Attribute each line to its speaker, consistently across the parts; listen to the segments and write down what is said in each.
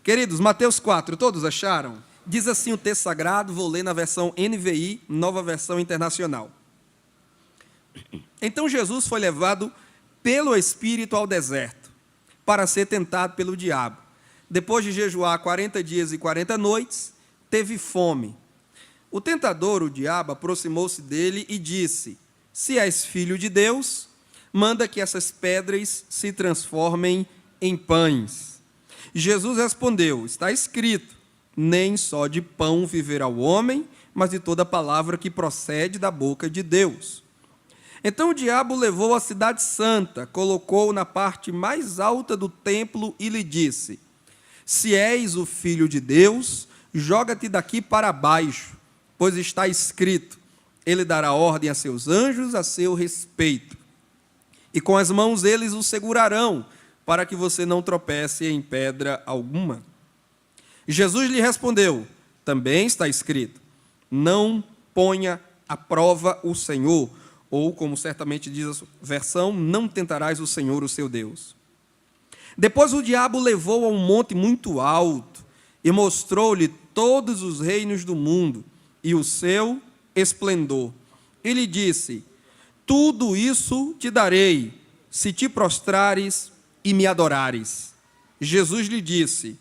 Speaker 1: Queridos, Mateus 4, todos acharam? Diz assim o texto sagrado, vou ler na versão NVI, Nova Versão Internacional. Então Jesus foi levado pelo Espírito ao deserto, para ser tentado pelo diabo. Depois de jejuar 40 dias e 40 noites, teve fome. O tentador, o diabo, aproximou-se dele e disse: se és filho de Deus, manda que essas pedras se transformem em pães. Jesus respondeu: está escrito, nem só de pão viverá o homem, mas de toda palavra que procede da boca de Deus. Então o diabo levou a cidade santa, colocou-o na parte mais alta do templo e lhe disse: se és o filho de Deus, joga-te daqui para baixo, pois está escrito, ele dará ordem a seus anjos a seu respeito, e com as mãos eles o segurarão, para que você não tropece em pedra alguma. Jesus lhe respondeu: também está escrito, não ponha à prova o Senhor, ou, como certamente diz a versão, não tentarás o Senhor, o seu Deus. Depois o diabo levou a um monte muito alto e mostrou-lhe todos os reinos do mundo e o seu esplendor. E lhe disse: tudo isso te darei, se te prostrares e me adorares. Jesus lhe disse: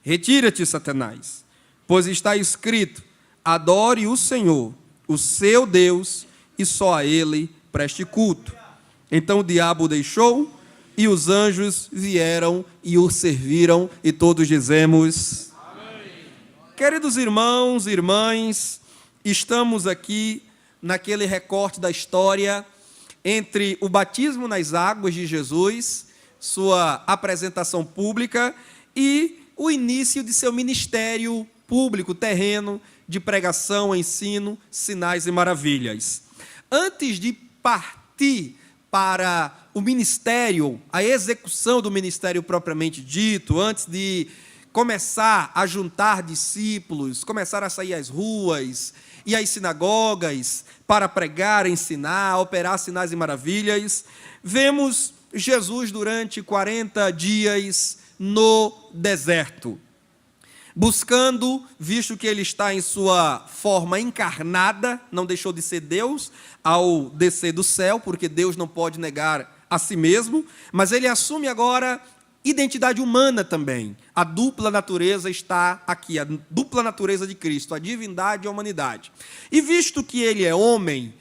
Speaker 1: retira-te, Satanás, pois está escrito, adore o Senhor, o seu Deus, e só a ele preste culto. Então o diabo o deixou, e os anjos vieram e o serviram, e todos dizemos: amém. Queridos irmãos e irmãs, estamos aqui naquele recorte da história entre o batismo nas águas de Jesus, sua apresentação pública, e o início de seu ministério público, terreno, de pregação, ensino, sinais e maravilhas. Antes de partir para o ministério, a execução do ministério propriamente dito, antes de começar a juntar discípulos, começar a sair às ruas e às sinagogas para pregar, ensinar, operar sinais e maravilhas, vemos Jesus durante 40 dias no deserto, buscando, visto que ele está em sua forma encarnada, não deixou de ser Deus ao descer do céu, porque Deus não pode negar a si mesmo, mas ele assume agora identidade humana também. A dupla natureza está aqui, a dupla natureza de Cristo, a divindade e a humanidade. E visto que ele é homem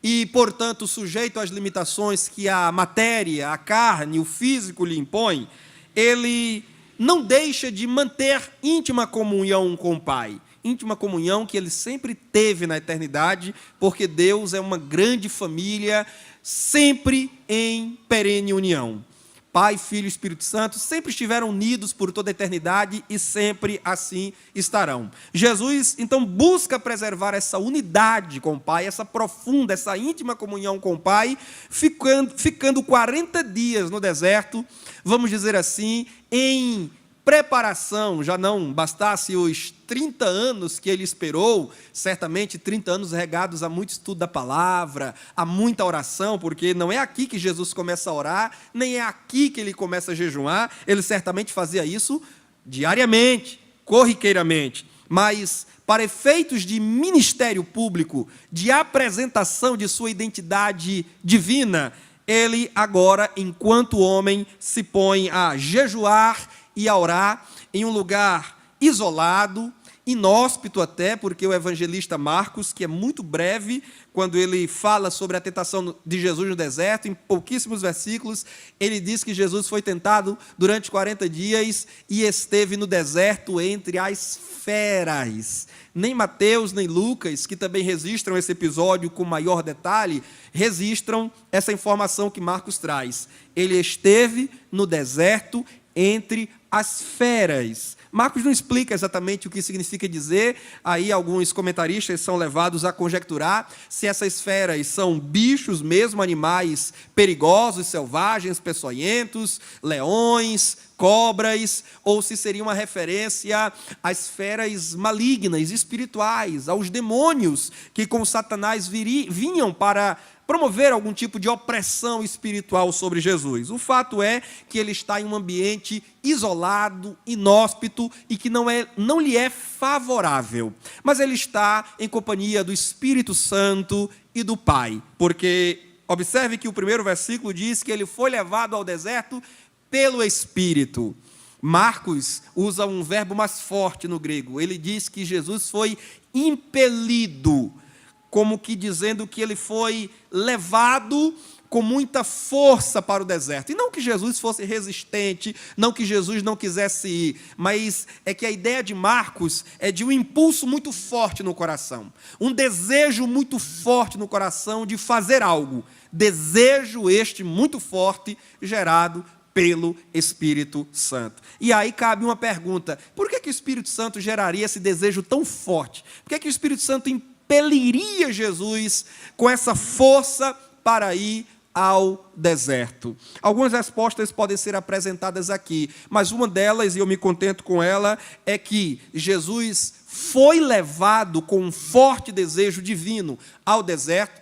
Speaker 1: e, portanto, sujeito às limitações que a matéria, a carne, o físico lhe impõe, ele não deixa de manter íntima comunhão com o Pai. Íntima comunhão que ele sempre teve na eternidade, porque Deus é uma grande família, sempre em perene união. Pai, Filho e Espírito Santo sempre estiveram unidos por toda a eternidade e sempre assim estarão. Jesus, então, busca preservar essa unidade com o Pai, essa profunda, essa íntima comunhão com o Pai, ficando 40 dias no deserto, vamos dizer assim, em preparação. Já não bastasse os 30 anos que ele esperou, certamente 30 anos regados a muito estudo da palavra, a muita oração, porque não é aqui que Jesus começa a orar, nem é aqui que ele começa a jejuar, ele certamente fazia isso diariamente, corriqueiramente, mas para efeitos de ministério público, de apresentação de sua identidade divina, ele agora, enquanto homem, se põe a jejuar e a orar em um lugar isolado, inóspito até, porque o evangelista Marcos, que é muito breve, quando ele fala sobre a tentação de Jesus no deserto, em pouquíssimos versículos, ele diz que Jesus foi tentado durante 40 dias e esteve no deserto entre as feras. Nem Mateus, nem Lucas, que também registram esse episódio com maior detalhe, registram essa informação que Marcos traz. Ele esteve no deserto entre as feras. Marcos não explica exatamente o que significa dizer, aí alguns comentaristas são levados a conjecturar se essas feras são bichos mesmo, animais perigosos, selvagens, peçonhentos, leões, cobras, ou se seria uma referência às esferas malignas, espirituais, aos demônios que com Satanás vinham para promover algum tipo de opressão espiritual sobre Jesus. O fato é que ele está em um ambiente isolado, inóspito e que não lhe é favorável. Mas ele está em companhia do Espírito Santo e do Pai, porque observe que o primeiro versículo diz que ele foi levado ao deserto pelo Espírito. Marcos usa um verbo mais forte no grego. Ele diz que Jesus foi impelido, como que dizendo que ele foi levado com muita força para o deserto. E não que Jesus fosse resistente, não que Jesus não quisesse ir, mas é que a ideia de Marcos é de um impulso muito forte no coração, um desejo muito forte no coração de fazer algo. Desejo este muito forte, gerado pelo Espírito Santo. E aí cabe uma pergunta: por que o Espírito Santo geraria esse desejo tão forte? Por que o Espírito Santo impeliria Jesus com essa força para ir ao deserto? Algumas respostas podem ser apresentadas aqui, mas uma delas, e eu me contento com ela, é que Jesus foi levado com um forte desejo divino ao deserto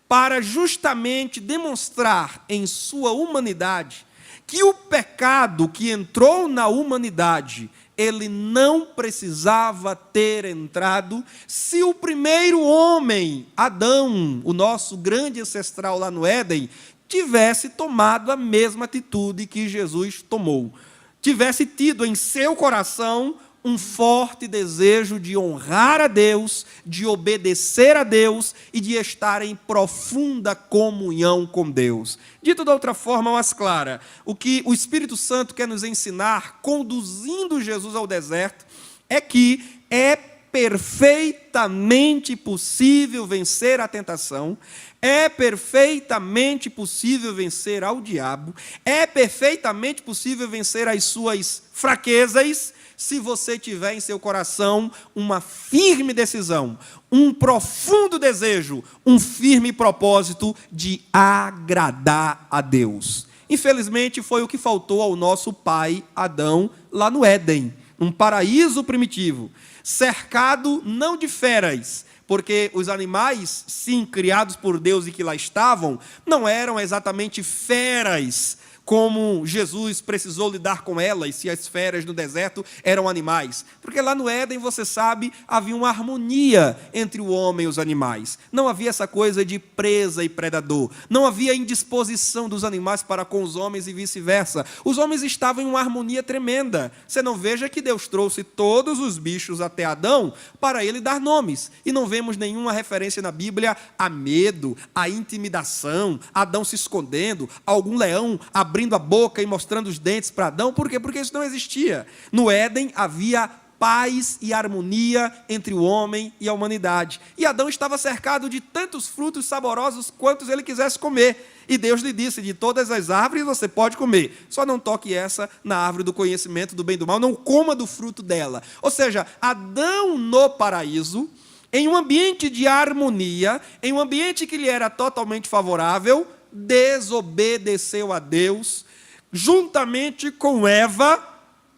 Speaker 1: para justamente demonstrar em sua humanidade que o pecado que entrou na humanidade, ele não precisava ter entrado se o primeiro homem, Adão, o nosso grande ancestral lá no Éden, tivesse tomado a mesma atitude que Jesus tomou. Tivesse tido em seu coração um forte desejo de honrar a Deus, de obedecer a Deus e de estar em profunda comunhão com Deus. Dito de outra forma mais clara, o que o Espírito Santo quer nos ensinar, conduzindo Jesus ao deserto, é que é perfeitamente possível vencer a tentação, é perfeitamente possível vencer ao diabo, é perfeitamente possível vencer as suas fraquezas, se você tiver em seu coração uma firme decisão, um profundo desejo, um firme propósito de agradar a Deus. Infelizmente, foi o que faltou ao nosso pai Adão lá no Éden, um paraíso primitivo, cercado não de feras, porque os animais, sim, criados por Deus e que lá estavam, não eram exatamente feras, como Jesus precisou lidar com elas, se as feras no deserto eram animais. Porque lá no Éden, você sabe, havia uma harmonia entre o homem e os animais. Não havia essa coisa de presa e predador. Não havia indisposição dos animais para com os homens e vice-versa. Os homens estavam em uma harmonia tremenda. Você não veja que Deus trouxe todos os bichos até Adão para ele dar nomes. E não vemos nenhuma referência na Bíblia a medo, a intimidação, Adão se escondendo, algum leão abrindo a boca e mostrando os dentes para Adão. Por quê? Porque isso não existia. No Éden havia paz e harmonia entre o homem e a humanidade. E Adão estava cercado de tantos frutos saborosos quantos ele quisesse comer. E Deus lhe disse: de todas as árvores você pode comer, só não toque essa na árvore do conhecimento do bem e do mal, não coma do fruto dela. Ou seja, Adão no paraíso, em um ambiente de harmonia, em um ambiente que lhe era totalmente favorável, desobedeceu a Deus, juntamente com Eva,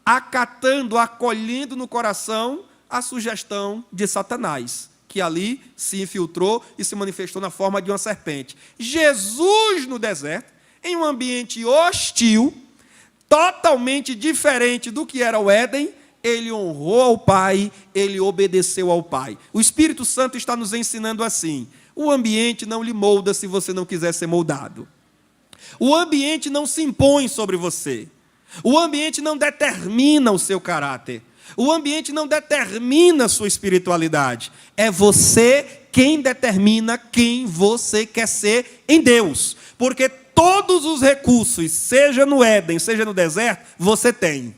Speaker 1: acatando, acolhendo no coração a sugestão de Satanás, que ali se infiltrou e se manifestou na forma de uma serpente. Jesus no deserto, em um ambiente hostil, totalmente diferente do que era o Éden, ele honrou ao Pai, ele obedeceu ao Pai. O Espírito Santo está nos ensinando assim: o ambiente não lhe molda se você não quiser ser moldado. O ambiente não se impõe sobre você. O ambiente não determina o seu caráter. O ambiente não determina a sua espiritualidade. É você quem determina quem você quer ser em Deus. Porque todos os recursos, seja no Éden, seja no deserto, você tem.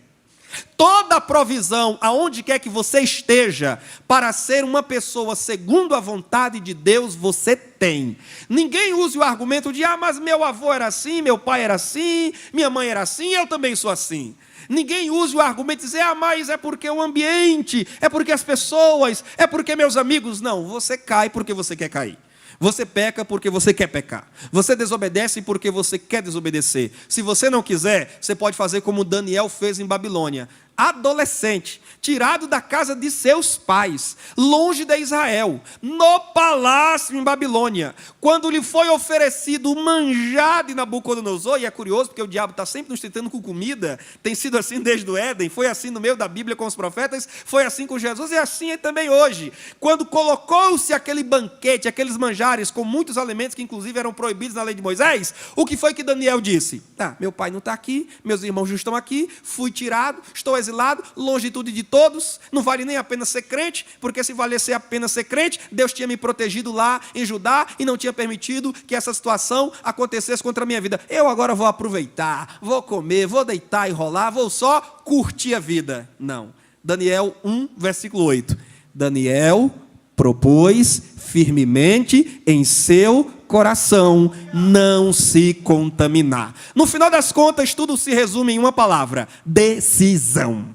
Speaker 1: Toda a provisão, aonde quer que você esteja, para ser uma pessoa segundo a vontade de Deus, você tem. Ninguém use o argumento de: mas meu avô era assim, meu pai era assim, minha mãe era assim, eu também sou assim. Ninguém use o argumento de dizer: mas é porque o ambiente, é porque as pessoas, é porque meus amigos. Não, você cai porque você quer cair. Você peca porque você quer pecar. Você desobedece porque você quer desobedecer. Se você não quiser, você pode fazer como Daniel fez em Babilônia. Adolescente, tirado da casa de seus pais, longe de Israel, no palácio em Babilônia, quando lhe foi oferecido o manjar de Nabucodonosor, e é curioso porque o diabo está sempre nos tentando com comida, tem sido assim desde o Éden, foi assim no meio da Bíblia com os profetas, foi assim com Jesus e assim é também hoje. Quando colocou-se aquele banquete, aqueles manjares com muitos alimentos que inclusive eram proibidos na lei de Moisés, o que foi que Daniel disse? Meu pai não está aqui, meus irmãos não estão aqui, fui tirado, estou exilado, longe de tudo e de todos, não vale nem a pena ser crente, porque se valesse a pena ser crente, Deus tinha me protegido lá em Judá e não tinha permitido que essa situação acontecesse contra a minha vida. Eu agora vou aproveitar, vou comer, vou deitar e rolar, vou só curtir a vida. Não. Daniel 1, versículo 8. Daniel propôs firmemente em seu coração não se contaminar. No final das contas, tudo se resume em uma palavra: decisão.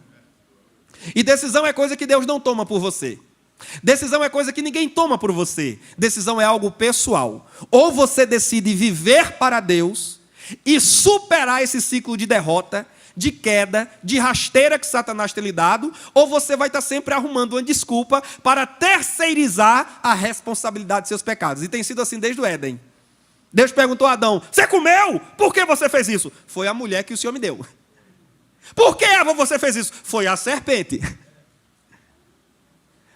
Speaker 1: E decisão é coisa que Deus não toma por você. Decisão é coisa que ninguém toma por você. Decisão é algo pessoal. Ou você decide viver para Deus e superar esse ciclo de derrota, de queda, de rasteira que Satanás tem lhe dado, ou você vai estar sempre arrumando uma desculpa para terceirizar a responsabilidade de seus pecados. E tem sido assim desde o Éden. Deus perguntou a Adão: você comeu? Por que você fez isso? Foi a mulher que o Senhor me deu. Por que, Eva, você fez isso? Foi a serpente.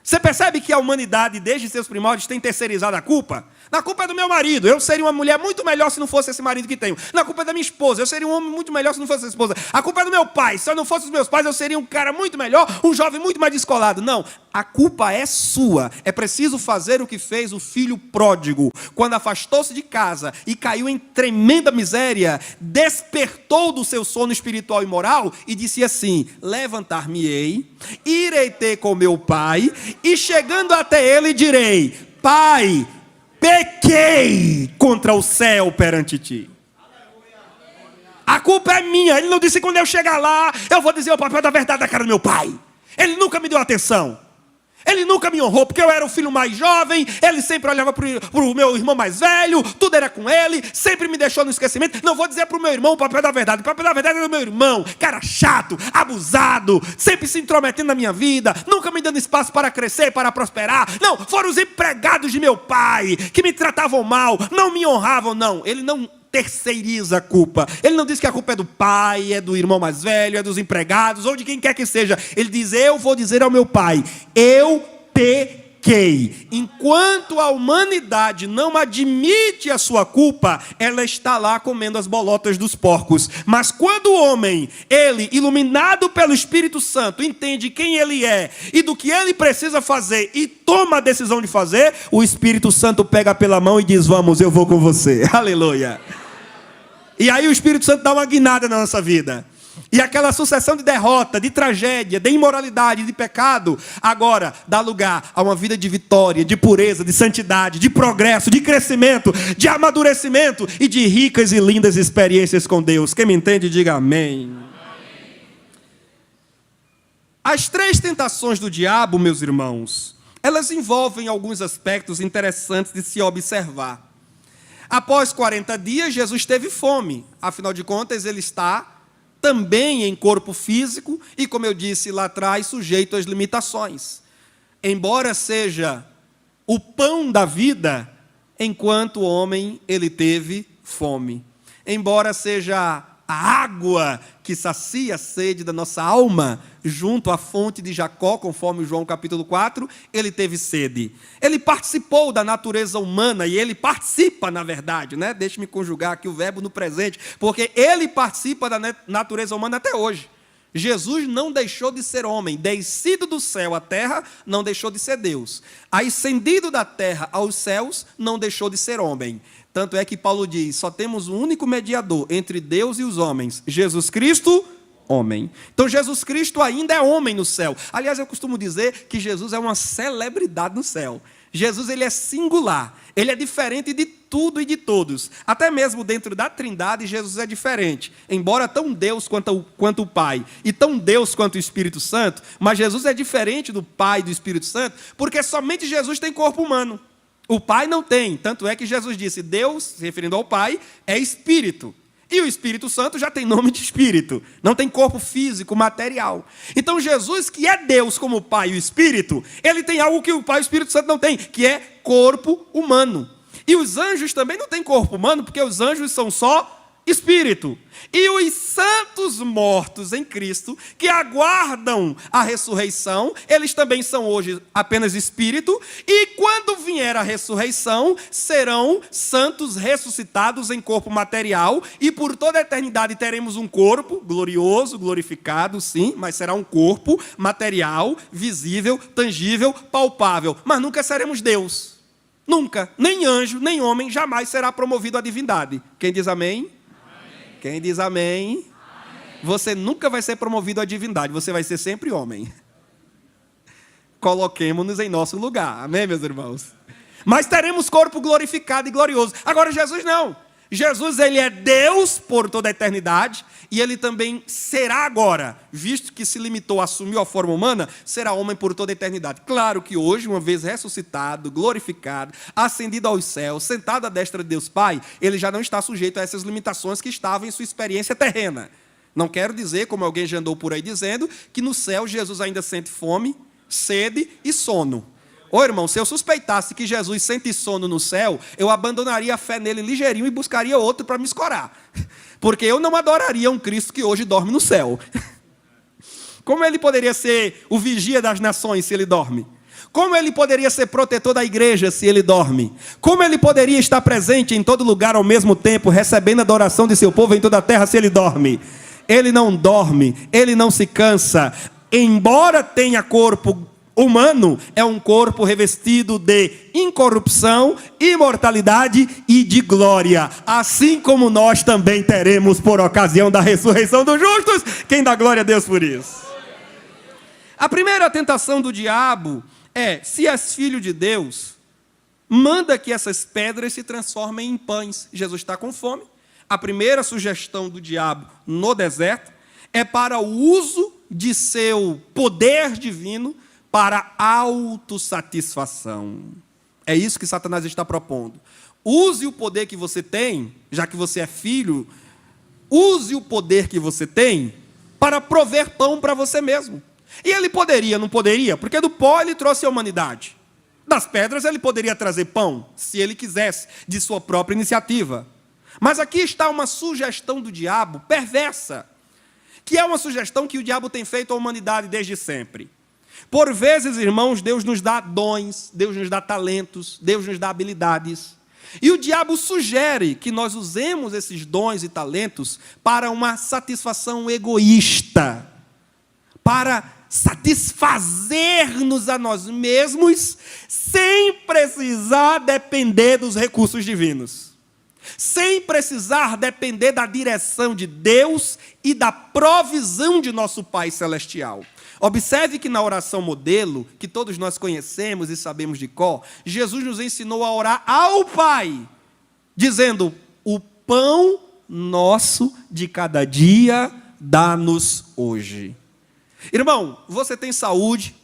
Speaker 1: Você percebe que a humanidade, desde seus primórdios, tem terceirizado a culpa? Na culpa é do meu marido. Eu seria uma mulher muito melhor se não fosse esse marido que tenho. Na culpa é da minha esposa. Eu seria um homem muito melhor se não fosse essa esposa. A culpa é do meu pai. Se eu não fosse os meus pais, eu seria um cara muito melhor, um jovem muito mais descolado. Não. A culpa é sua. É preciso fazer o que fez o filho pródigo. Quando afastou-se de casa e caiu em tremenda miséria, despertou do seu sono espiritual e moral e disse assim: levantar-me-ei, irei ter com meu pai e chegando até ele direi: pai, pequei contra o céu perante ti. A culpa é minha. Ele não disse: quando eu chegar lá, eu vou dizer o papel da verdade da cara do meu pai. Ele nunca me deu atenção. Ele nunca me honrou, porque eu era o filho mais jovem. Ele sempre olhava para o meu irmão mais velho. Tudo era com ele. Sempre me deixou no esquecimento. Não vou dizer para o meu irmão o papel da verdade. O papel da verdade é do meu irmão. Cara chato, abusado, sempre se intrometendo na minha vida, nunca me dando espaço para crescer, para prosperar. Não, foram os empregados de meu pai que me tratavam mal, não me honravam. Não, ele não terceiriza a culpa. Ele não diz que a culpa é do pai, é do irmão mais velho, é dos empregados, ou de quem quer que seja. Ele diz: eu vou dizer ao meu pai, eu pequei. Enquanto a humanidade não admite a sua culpa, ela está lá comendo as bolotas dos porcos. Mas quando o homem, ele, iluminado pelo Espírito Santo, entende quem ele é e do que ele precisa fazer e toma a decisão de fazer, o Espírito Santo pega pela mão e diz: vamos, eu vou com você. Aleluia. E aí o Espírito Santo dá uma guinada na nossa vida. E aquela sucessão de derrota, de tragédia, de imoralidade, de pecado, agora dá lugar a uma vida de vitória, de pureza, de santidade, de progresso, de crescimento, de amadurecimento e de ricas e lindas experiências com Deus. Quem me entende, diga amém. As 3 tentações do diabo, meus irmãos, elas envolvem alguns aspectos interessantes de se observar. Após 40 dias, Jesus teve fome. Afinal de contas, ele está também em corpo físico e, como eu disse lá atrás, sujeito às limitações. Embora seja o pão da vida, enquanto homem, ele teve fome. Embora seja a água que sacia a sede da nossa alma, junto à fonte de Jacó, conforme João capítulo 4, ele teve sede. Ele participou da natureza humana, e ele participa, na verdade, né? Deixe-me conjugar aqui o verbo no presente, porque ele participa da natureza humana até hoje. Jesus não deixou de ser homem, descido do céu à terra, não deixou de ser Deus. Ascendido da terra aos céus, não deixou de ser homem. Tanto é que Paulo diz: só temos um único mediador entre Deus e os homens, Jesus Cristo, homem. Então Jesus Cristo ainda é homem no céu. Aliás, eu costumo dizer que Jesus é uma celebridade no céu. Jesus, ele é singular, ele é diferente de tudo e de todos. Até mesmo dentro da Trindade, Jesus é diferente. Embora tão Deus quanto o Pai, e tão Deus quanto o Espírito Santo, mas Jesus é diferente do Pai e do Espírito Santo, porque somente Jesus tem corpo humano. O Pai não tem. Tanto é que Jesus disse, Deus, se referindo ao Pai, é Espírito. E o Espírito Santo já tem nome de Espírito. Não tem corpo físico, material. Então Jesus, que é Deus como o Pai e o Espírito, ele tem algo que o Pai e o Espírito Santo não tem, que é corpo humano. E os anjos também não têm corpo humano, porque os anjos são só Espírito. E os santos mortos em Cristo, que aguardam a ressurreição, eles também são hoje apenas Espírito, e quando vier a ressurreição, serão santos ressuscitados em corpo material, e por toda a eternidade teremos um corpo glorioso, glorificado, sim, mas será um corpo material, visível, tangível, palpável, mas nunca seremos Deus. Nunca, nem anjo, nem homem, jamais será promovido à divindade. Quem diz amém? Quem diz amém? Amém? Você nunca vai ser promovido à divindade, você vai ser sempre homem. Coloquemo-nos em nosso lugar, amém, meus irmãos? Mas teremos corpo glorificado e glorioso. Agora, Jesus não. Jesus, ele é Deus por toda a eternidade, e ele também será agora, visto que se limitou, assumiu a forma humana, será homem por toda a eternidade. Claro que hoje, uma vez ressuscitado, glorificado, ascendido aos céus, sentado à destra de Deus Pai, ele já não está sujeito a essas limitações que estavam em sua experiência terrena. Não quero dizer, como alguém já andou por aí dizendo, que no céu Jesus ainda sente fome, sede e sono. Ô irmão, se eu suspeitasse que Jesus sente sono no céu, eu abandonaria a fé nele ligeirinho e buscaria outro para me escorar. Porque eu não adoraria um Cristo que hoje dorme no céu. Como ele poderia ser o vigia das nações se ele dorme? Como ele poderia ser protetor da igreja se ele dorme? Como ele poderia estar presente em todo lugar ao mesmo tempo, recebendo a adoração de seu povo em toda a terra se ele dorme? Ele não dorme, ele não se cansa. Embora tenha corpo humano, é um corpo revestido de incorrupção, imortalidade e de glória, assim como nós também teremos por ocasião da ressurreição dos justos. Quem dá glória a Deus por isso? A primeira tentação do diabo é: se és filho de Deus, manda que essas pedras se transformem em pães. Jesus está com fome. A primeira sugestão do diabo no deserto é para o uso de seu poder divino para autossatisfação. É isso que Satanás está propondo. Use o poder que você tem, já que você é filho, use o poder que você tem para prover pão para você mesmo. E ele poderia, não poderia? Porque do pó ele trouxe a humanidade. Das pedras ele poderia trazer pão, se ele quisesse, de sua própria iniciativa. Mas aqui está uma sugestão do diabo perversa, que é uma sugestão que o diabo tem feito à humanidade desde sempre. Por vezes, irmãos, Deus nos dá dons, Deus nos dá talentos, Deus nos dá habilidades. E o diabo sugere que nós usemos esses dons e talentos para uma satisfação egoísta, para satisfazer-nos a nós mesmos, sem precisar depender dos recursos divinos, sem precisar depender da direção de Deus e da provisão de nosso Pai Celestial. Observe que na oração modelo, que todos nós conhecemos e sabemos de cor, Jesus nos ensinou a orar ao Pai, dizendo: o pão nosso de cada dia dá-nos hoje. Irmão, você tem saúde,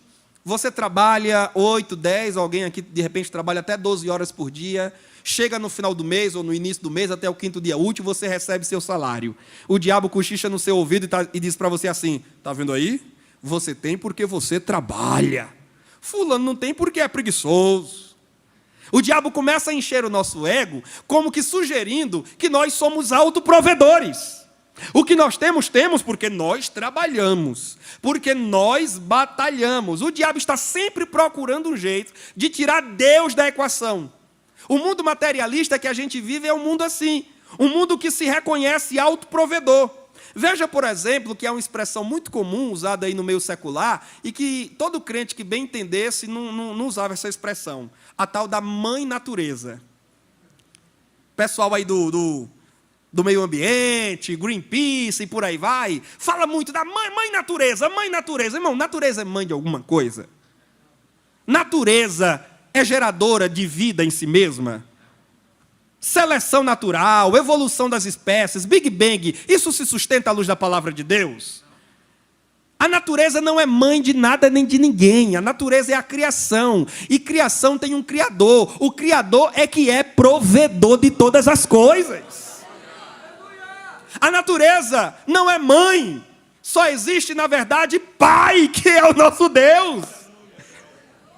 Speaker 1: você trabalha 8, 10, alguém aqui de repente trabalha até 12 horas por dia, chega no final do mês ou no início do mês, até o 5º dia útil, você recebe seu salário. O diabo cochicha no seu ouvido e diz para você assim: está vendo aí? Você tem porque você trabalha. Fulano não tem porque é preguiçoso. O diabo começa a encher o nosso ego, como que sugerindo que nós somos autoprovedores. O que nós temos, temos porque nós trabalhamos, porque nós batalhamos. O diabo está sempre procurando um jeito de tirar Deus da equação. O mundo materialista que a gente vive é um mundo assim, um mundo que se reconhece autoprovedor. Veja, por exemplo, que é uma expressão muito comum usada aí no meio secular e que todo crente que bem entendesse não usava essa expressão, a tal da mãe natureza. Pessoal aí do meio ambiente, Greenpeace e por aí vai, fala muito da mãe natureza, mãe natureza. Irmão, natureza é mãe de alguma coisa? Natureza é geradora de vida em si mesma? Seleção natural, evolução das espécies, Big Bang, isso se sustenta à luz da palavra de Deus? A natureza não é mãe de nada nem de ninguém. A natureza é a criação. E criação tem um Criador. O Criador é que é provedor de todas as coisas. A natureza não é mãe. Só existe, na verdade, Pai, que é o nosso Deus.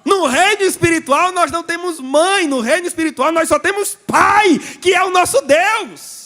Speaker 1: No reino espiritual nós não temos mãe. No reino espiritual nós só temos Pai, que é o nosso Deus.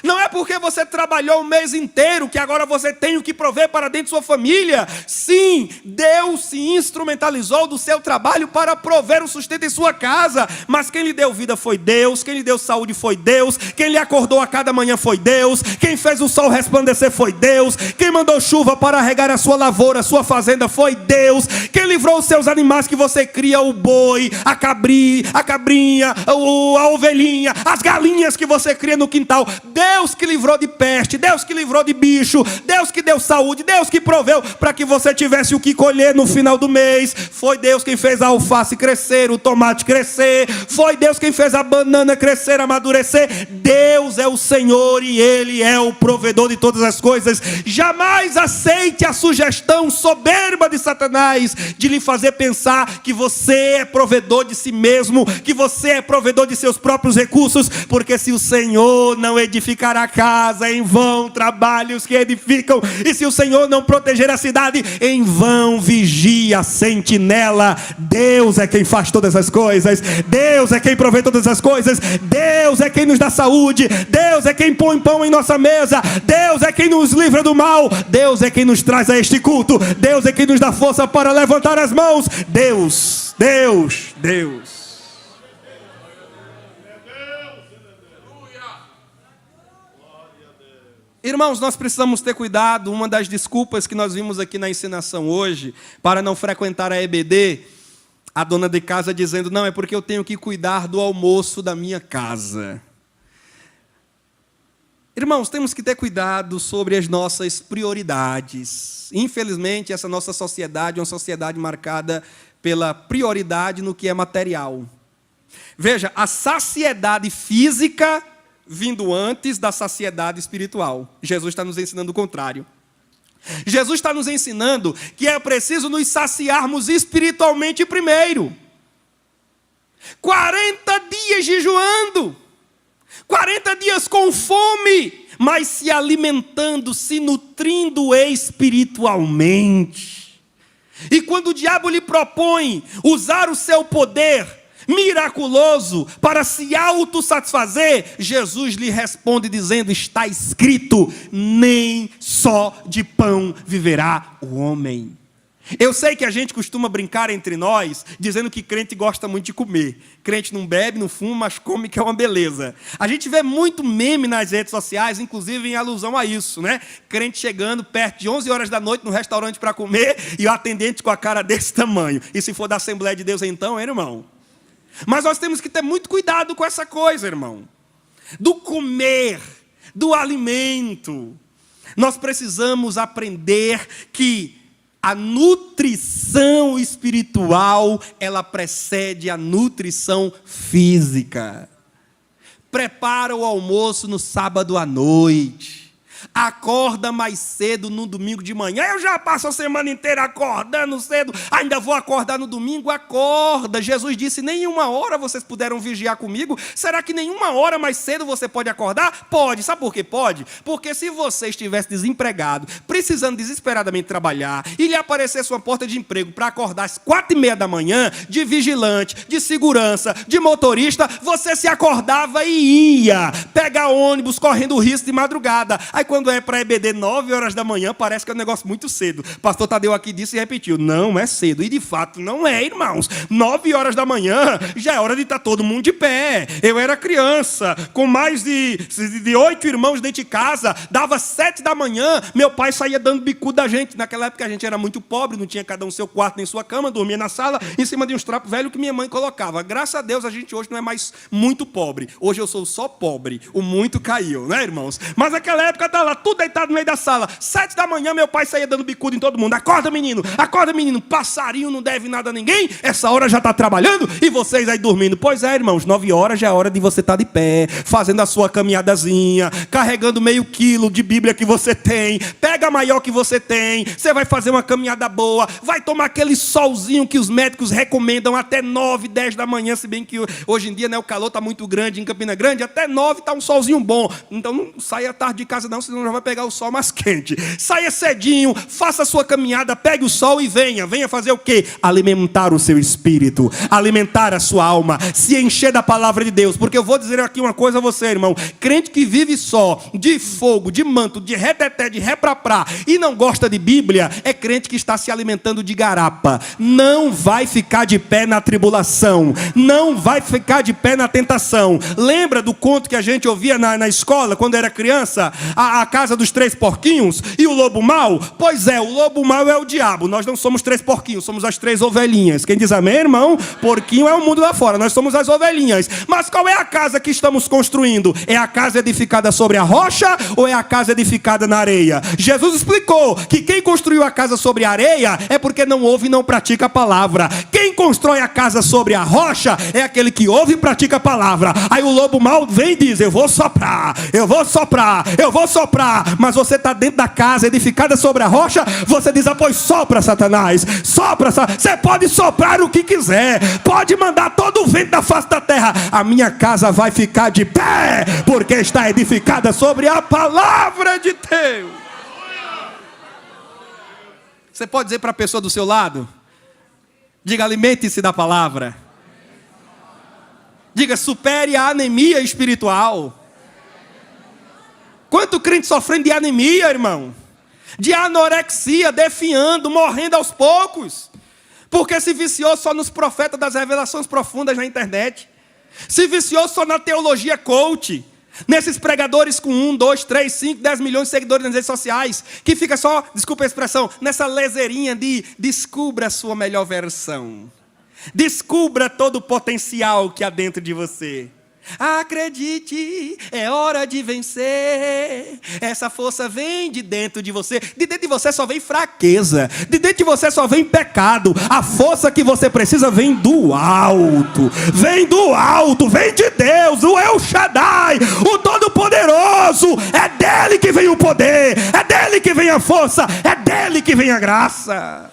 Speaker 1: Não é porque você trabalhou o mês inteiro que agora você tem o que prover para dentro de sua família. Sim, Deus se instrumentalizou do seu trabalho para prover o sustento em sua casa. Mas quem lhe deu vida foi Deus, quem lhe deu saúde foi Deus, quem lhe acordou a cada manhã foi Deus, quem fez o sol resplandecer foi Deus, quem mandou chuva para regar a sua lavoura, a sua fazenda foi Deus, quem livrou os seus animais que você cria, o boi, a cabrinha, a ovelhinha, as galinhas que você cria no quintal. Deus que livrou de peste, Deus que livrou de bicho, Deus que deu saúde, Deus que proveu para que você tivesse o que colher no final do mês. Foi Deus quem fez a alface crescer, o tomate crescer. Foi Deus quem fez a banana crescer, amadurecer. Deus é o Senhor e Ele é o provedor de todas as coisas. Jamais aceite a sugestão soberba de Satanás de lhe fazer pensar que você é provedor de si mesmo, que você é provedor de seus próprios recursos, porque se o Senhor não edificar a casa, em vão trabalham os que edificam, e se o Senhor não proteger a cidade, em vão vigia a sentinela. Deus é quem faz todas as coisas, Deus é quem provê todas as coisas, Deus é quem nos dá saúde, Deus é quem põe pão em nossa mesa, Deus é quem nos livra do mal, Deus é quem nos traz a este culto, Deus é quem nos dá força para levantar as mãos. Deus. Irmãos, nós precisamos ter cuidado. Uma das desculpas que nós vimos aqui na ensinação hoje, para não frequentar a EBD, a dona de casa dizendo, não, é porque eu tenho que cuidar do almoço da minha casa. Irmãos, temos que ter cuidado sobre as nossas prioridades. Infelizmente, essa nossa sociedade é uma sociedade marcada pela prioridade no que é material. Veja, a saciedade física vindo antes da saciedade espiritual. Jesus está nos ensinando o contrário. Jesus está nos ensinando que é preciso nos saciarmos espiritualmente primeiro. 40 dias jejuando, 40 dias com fome, mas se alimentando, se nutrindo espiritualmente. E quando o diabo lhe propõe usar o seu poder miraculoso para se autossatisfazer, Jesus lhe responde dizendo, está escrito, nem só de pão viverá o homem. Eu sei que a gente costuma brincar entre nós, dizendo que crente gosta muito de comer. Crente não bebe, não fuma, mas come, que é uma beleza. A gente vê muito meme nas redes sociais, inclusive em alusão a isso, né? Crente chegando perto de 11 horas da noite no restaurante para comer, e o atendente com a cara desse tamanho. E se for da Assembleia de Deus então, hein, irmão? Mas nós temos que ter muito cuidado com essa coisa, irmão. Do comer, do alimento. Nós precisamos aprender que a nutrição espiritual, ela precede a nutrição física. Prepara o almoço no sábado à noite. Acorda mais cedo no domingo de manhã. Eu já passo a semana inteira acordando cedo, ainda vou acordar no domingo. Acorda. Jesus disse, nenhuma hora vocês puderam vigiar comigo. Será que nenhuma hora mais cedo você pode acordar? Pode. Sabe por que pode? Porque se você estivesse desempregado, precisando desesperadamente trabalhar, e lhe aparecesse uma porta de emprego para acordar às 4:30 da manhã, de vigilante, de segurança, de motorista, você se acordava e ia pegar ônibus correndo risco de madrugada. Aí quando é para EBD 9 horas da manhã, parece que é um negócio muito cedo. Pastor Tadeu aqui disse e repetiu, não é cedo. E de fato não é, irmãos. 9 horas da manhã já é hora de estar todo mundo de pé. Eu era criança, com mais de 8 irmãos dentro de casa, dava 7 da manhã, meu pai saía dando bicudo da gente. Naquela época a gente era muito pobre, não tinha cada um seu quarto nem sua cama, dormia na sala, em cima de uns trapos velhos que minha mãe colocava. Graças a Deus a gente hoje não é mais muito pobre. Hoje eu sou só pobre. O muito caiu, né, irmãos? Mas naquela época está lá tudo deitado no meio da sala. 7 da manhã, meu pai saía dando bicudo em todo mundo. Acorda, menino, passarinho não deve nada a ninguém. Essa hora já está trabalhando e vocês aí dormindo. Pois é, irmãos, 9 horas já é hora de você estar de pé, fazendo a sua caminhadazinha, carregando meio quilo de Bíblia que você tem. Pega a maior que você tem, você vai fazer uma caminhada boa, vai tomar aquele solzinho que os médicos recomendam até 9, 10 da manhã, se bem que hoje em dia, né, o calor está muito grande em Campina Grande, até 9 está um solzinho bom. Então não saia tarde de casa não, senão já vai pegar o sol mais quente. Saia cedinho, faça a sua caminhada, pegue o sol e venha fazer o quê? Alimentar o seu espírito, alimentar a sua alma, se encher da palavra de Deus. Porque eu vou dizer aqui uma coisa a você, irmão, crente que vive só de fogo, de manto, de reteté, de reprapra e não gosta de Bíblia, é crente que está se alimentando de garapa. Não vai ficar de pé na tribulação, não vai ficar de pé na tentação. Lembra do conto que a gente ouvia na escola, quando era criança? A casa dos 3 porquinhos e o lobo mau? Pois é, o lobo mau é o diabo. Nós não somos 3 porquinhos, somos as 3 ovelhinhas. Quem diz amém, irmão? Porquinho é o mundo lá fora, nós somos as ovelhinhas. Mas qual é a casa que estamos construindo? É a casa edificada sobre a rocha ou é a casa edificada na areia? Jesus explicou que quem construiu a casa sobre a areia é porque não ouve e não pratica a palavra. Quem constrói a casa sobre a rocha é aquele que ouve e pratica a palavra. Aí o lobo mau vem e diz: eu vou soprar. Mas você está dentro da casa edificada sobre a rocha, você diz: ah, pois sopra, Satanás, sopra. Você pode soprar o que quiser, pode mandar todo o vento da face da terra, a minha casa vai ficar de pé, porque está edificada sobre a palavra de Deus. Você pode dizer para a pessoa do seu lado? Diga: alimente-se da palavra. Diga: supere a anemia espiritual. Quanto crente sofrendo de anemia, irmão? De anorexia, definhando, morrendo aos poucos. Porque se viciou só nos profetas das revelações profundas na internet. Se viciou só na teologia coach. Nesses pregadores com 1, 2, 3, 5, 10 milhões de seguidores nas redes sociais. Que fica só, desculpa a expressão, nessa lezeirinha de descubra a sua melhor versão. Descubra todo o potencial que há dentro de você. Acredite, é hora de vencer. Essa força vem de dentro de você. De dentro de você só vem fraqueza. De dentro de você só vem pecado. A força que você precisa vem do alto. Vem do alto, vem de Deus, o El Shaddai, o Todo-Poderoso. É dele que vem o poder, é dele que vem a força, é dele que vem a graça.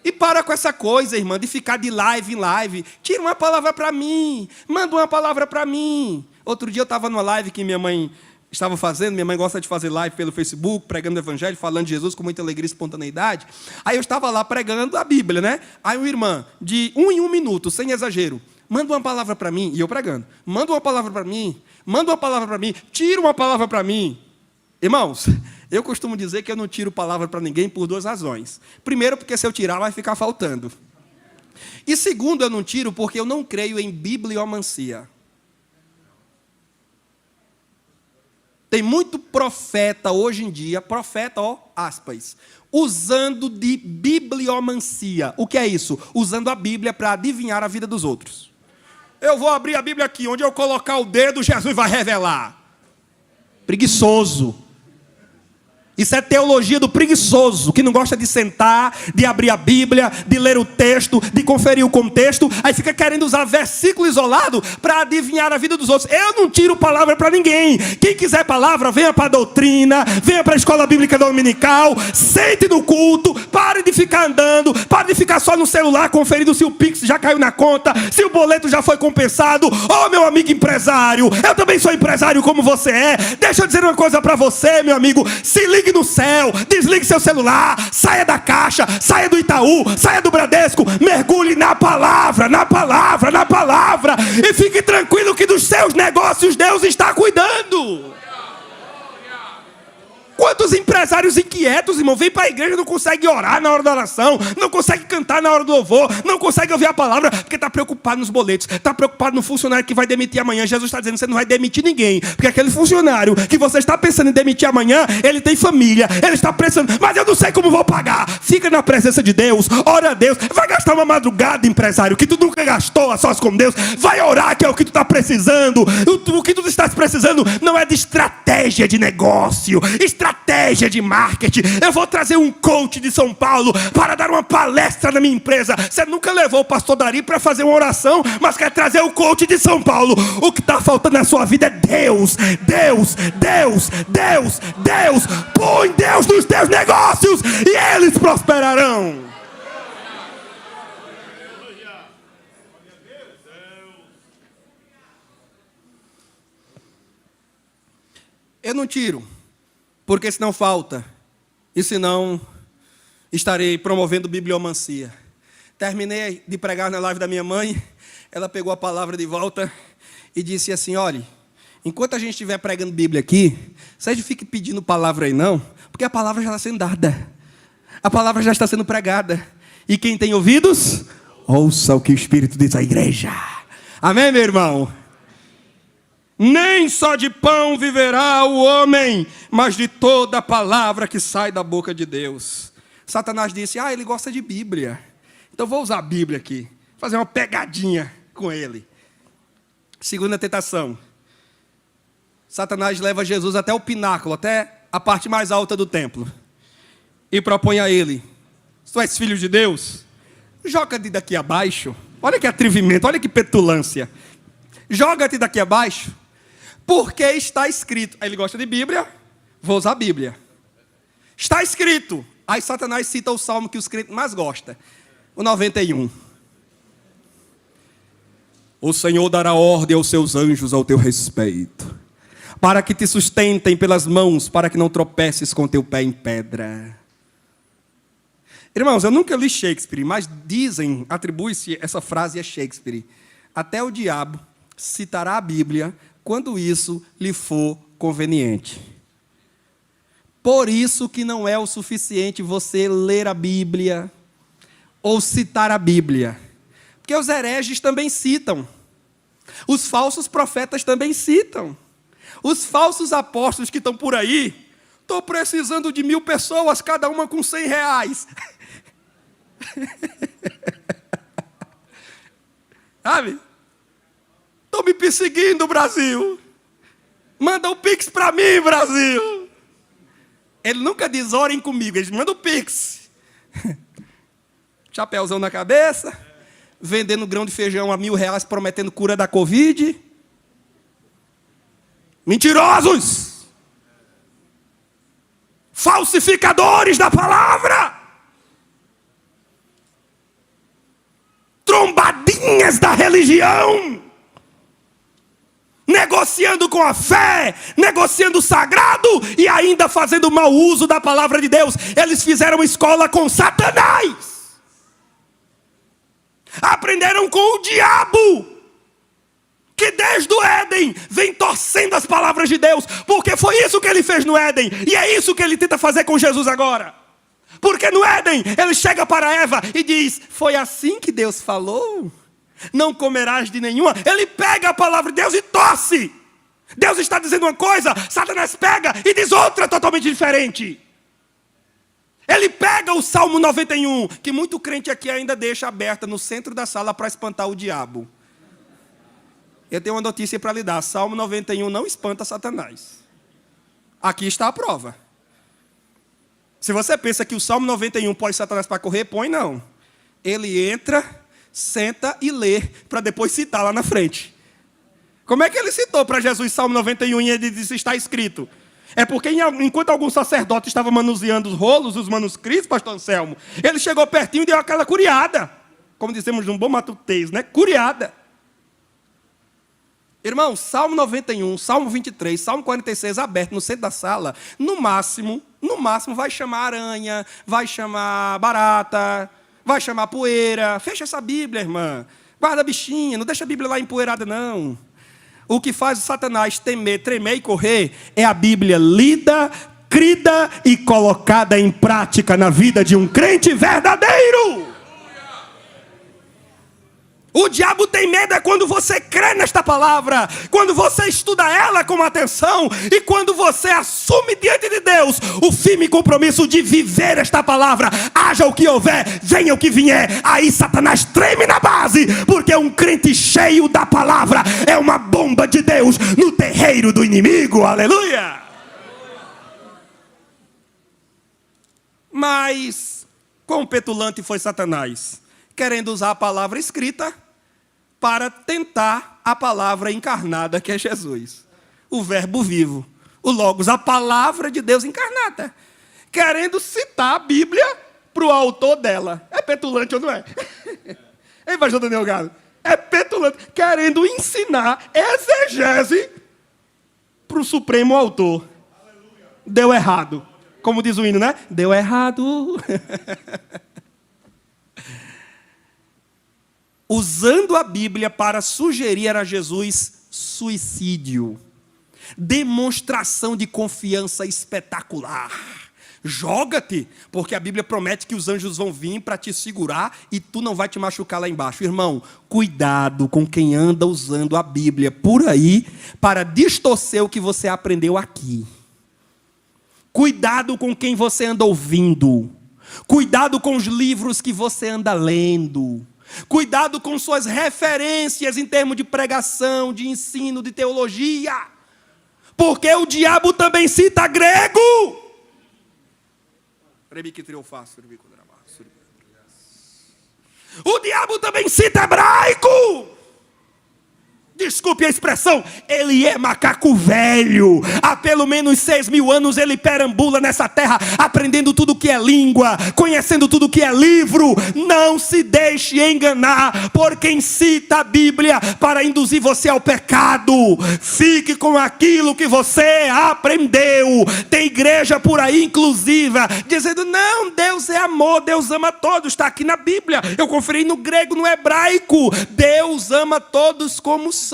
Speaker 1: E para com essa coisa, irmã, de ficar de live em live. Tira uma palavra para mim. Manda uma palavra para mim. Outro dia eu estava numa live que minha mãe estava fazendo. Minha mãe gosta de fazer live pelo Facebook, pregando o evangelho, falando de Jesus com muita alegria e espontaneidade. Aí eu estava lá pregando a Bíblia, né? Aí uma irmã, de 1 em 1 minuto, sem exagero, manda uma palavra para mim. E eu pregando. Manda uma palavra para mim. Manda uma palavra para mim. Tira uma palavra para mim. Irmãos, eu costumo dizer que eu não tiro palavra para ninguém por 2 razões. Primeiro, porque se eu tirar, vai ficar faltando. E segundo, eu não tiro porque eu não creio em bibliomancia. Tem muito profeta hoje em dia, profeta, ó, aspas, usando de bibliomancia. O que é isso? Usando a Bíblia para adivinhar a vida dos outros. Eu vou abrir a Bíblia aqui, onde eu colocar o dedo, Jesus vai revelar. Preguiçoso. Isso é teologia do preguiçoso, que não gosta de sentar, de abrir a Bíblia, de ler o texto, de conferir o contexto, aí fica querendo usar versículo isolado para adivinhar a vida dos outros. Eu não tiro palavra para ninguém. Quem quiser palavra, venha para a doutrina, venha para a escola bíblica dominical, sente no culto, pare de ficar andando, pare de ficar só no celular conferindo se o Pix já caiu na conta, se o boleto já foi compensado. Ô, meu amigo empresário, eu também sou empresário como você é. Deixa eu dizer uma coisa para você, meu amigo, se liga no céu, desligue seu celular, saia da Caixa, saia do Itaú, saia do Bradesco, mergulhe na palavra, e fique tranquilo que dos seus negócios Deus está cuidando. Quantos empresários inquietos, irmão, vêm para a igreja e não conseguem orar na hora da oração, não conseguem cantar na hora do louvor, não conseguem ouvir a palavra, porque está preocupado nos boletos, está preocupado no funcionário que vai demitir amanhã. Jesus está dizendo: você não vai demitir ninguém, porque aquele funcionário que você está pensando em demitir amanhã, ele tem família, ele está pensando: mas eu não sei como vou pagar.
Speaker 2: fica na presença de Deus, ora a Deus. Vai gastar uma madrugada, empresário, que tu nunca gastou a sós com Deus. Vai orar, que é o que tu está precisando. O que tu estás precisando não é de estratégia de negócio, estratégia de marketing. Eu vou trazer um coach de São Paulo para dar uma palestra na minha empresa. Você nunca levou o pastor Dari para fazer uma oração, mas quer trazer o coach de São Paulo. O que está faltando na sua vida é Deus, Deus, Deus, Deus, Deus. Põe Deus nos teus negócios e eles prosperarão.
Speaker 1: Eu não tiro, porque senão falta, e senão estarei promovendo bibliomancia. Terminei de pregar na live da minha mãe, ela pegou a palavra de volta e disse assim: olha, enquanto a gente estiver pregando Bíblia aqui, vocês não fiquem pedindo palavra aí não, porque a palavra já está sendo dada, a palavra já está sendo pregada, e quem tem ouvidos, ouça o que o Espírito diz à igreja. Amém, meu irmão? Nem só de pão viverá o homem, mas de toda a palavra que sai da boca de Deus. Satanás disse: ele gosta de Bíblia, então vou usar a Bíblia aqui, fazer uma pegadinha com ele. Segunda tentação. Satanás leva Jesus até o pináculo, até a parte mais alta do templo, e propõe a ele: se tu és filho de Deus, joga-te daqui abaixo. Olha que atrevimento, olha que petulância. Joga-te daqui abaixo, porque está escrito. Aí ele gosta de Bíblia, vou usar a Bíblia. Está escrito. Aí Satanás cita o salmo que os crentes mais gostam, o 91. O Senhor dará ordem aos seus anjos ao teu respeito, para que te sustentem pelas mãos, para que não tropeces com teu pé em pedra. Irmãos, eu nunca li Shakespeare, mas dizem, atribui-se essa frase a Shakespeare: até o diabo citará a Bíblia quando isso lhe for conveniente. Por isso que não é o suficiente você ler a Bíblia ou citar a Bíblia, porque os hereges também citam, os falsos profetas também citam, os falsos apóstolos que estão por aí. Estou precisando de 1000 pessoas, cada uma com R$100. Sabe? Estão me perseguindo, Brasil. Manda o Pix para mim, Brasil. Ele nunca diz orem comigo, ele manda o Pix. Chapéuzão na cabeça, vendendo grão de feijão a R$1.000, prometendo cura da Covid. Mentirosos! Falsificadores da palavra! Trombadinhas da religião! Negociando com a fé, negociando o sagrado e ainda fazendo mau uso da palavra de Deus. Eles fizeram escola com Satanás. Aprenderam com o diabo, que desde o Éden vem torcendo as palavras de Deus, porque foi isso que ele fez no Éden, e é isso que ele tenta fazer com Jesus agora. Porque no Éden ele chega para Eva e diz: foi assim que Deus falou? Não comerás de nenhuma. Ele pega a palavra de Deus e torce. Deus está dizendo uma coisa, Satanás pega e diz outra totalmente diferente. Ele pega o Salmo 91, que muito crente aqui ainda deixa aberta no centro da sala para espantar o diabo. Eu tenho uma notícia para lhe dar: Salmo 91 não espanta Satanás. Aqui está a prova. Se você pensa que o Salmo 91 põe Satanás para correr, põe não. Ele entra, senta e lê, para depois citar lá na frente. Como é que ele citou para Jesus Salmo 91 e ele disse: está escrito? É porque enquanto algum sacerdote estava manuseando os rolos, os manuscritos, pastor Anselmo, ele chegou pertinho e deu aquela curiada. Como dizemos num bom matutês, né? Curiada. Irmão, Salmo 91, Salmo 23, Salmo 46 aberto no centro da sala, no máximo vai chamar aranha, vai chamar barata, vai chamar poeira. Fecha essa Bíblia, irmã. Guarda a bichinha, não deixa a Bíblia lá empoeirada, não. O que faz o Satanás temer, tremer e correr é a Bíblia lida, crida e colocada em prática na vida de um crente verdadeiro.
Speaker 2: O diabo tem medo é quando você crê nesta palavra, quando você estuda ela com atenção e quando você assume diante de Deus o firme compromisso de viver esta palavra. Haja o que houver, venha o que vier, aí Satanás treme na base, porque um crente cheio da palavra é uma bomba de Deus no terreiro do inimigo. Aleluia! Mas quão petulante foi Satanás, querendo usar a palavra escrita para tentar a palavra encarnada, que é Jesus, o verbo vivo, o Logos, a palavra de Deus encarnada, querendo citar a Bíblia para o autor dela. É petulante ou não é? Hein, pastor Daniel Galo? É petulante, querendo ensinar exegese para o supremo autor. Deu errado. Como diz o hino, né? Deu errado. Usando a Bíblia para sugerir a Jesus suicídio. Demonstração de confiança espetacular. Joga-te, porque a Bíblia promete que os anjos vão vir para te segurar e tu não vai te machucar lá embaixo. Irmão, cuidado com quem anda usando a Bíblia por aí para distorcer o que você aprendeu aqui. Cuidado com quem você anda ouvindo. Cuidado com os livros que você anda lendo. Cuidado com suas referências em termos de pregação, de ensino, de teologia. Porque o diabo também cita grego. O diabo também cita hebraico. Desculpe a expressão, ele é macaco velho. Há pelo menos 6.000 anos ele perambula nessa terra, aprendendo tudo que é língua, conhecendo tudo que é livro. Não se deixe enganar por quem cita a Bíblia para induzir você ao pecado. Fique com aquilo que você aprendeu. Tem igreja por aí, inclusive, dizendo, não, Deus é amor, Deus ama todos. Está aqui na Bíblia, eu conferi no grego, no hebraico. Deus ama todos como são.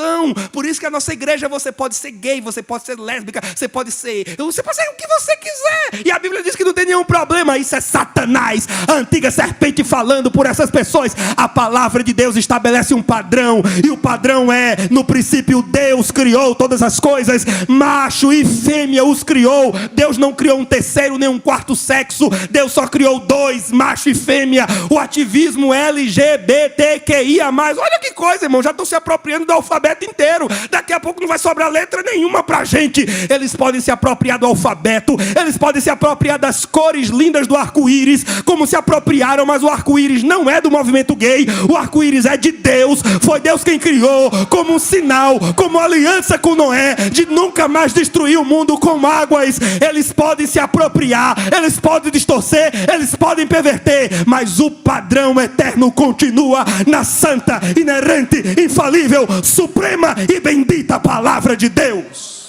Speaker 2: Por isso que a nossa igreja, você pode ser gay, você pode ser lésbica, você pode ser o que você quiser. E a Bíblia diz que não tem nenhum problema. Isso é Satanás, a antiga serpente falando por essas pessoas. A palavra de Deus estabelece um padrão, e o padrão é, no princípio Deus criou todas as coisas, macho e fêmea os criou. Deus não criou um terceiro nem um quarto sexo, Deus só criou 2, macho e fêmea. O ativismo LGBTQIA+, olha que coisa, irmão, já estão se apropriando do alfabeto inteiro. Daqui a pouco não vai sobrar letra nenhuma pra gente. Eles podem se apropriar do alfabeto, eles podem se apropriar das cores lindas do arco-íris, como se apropriaram, mas o arco-íris não é do movimento gay. O arco-íris é de Deus, foi Deus quem criou, como um sinal, como aliança com Noé, de nunca mais destruir o mundo com águas. Eles podem se apropriar, eles podem distorcer, eles podem perverter, mas o padrão eterno continua na santa, inerrante, infalível, suprema e bendita palavra de Deus.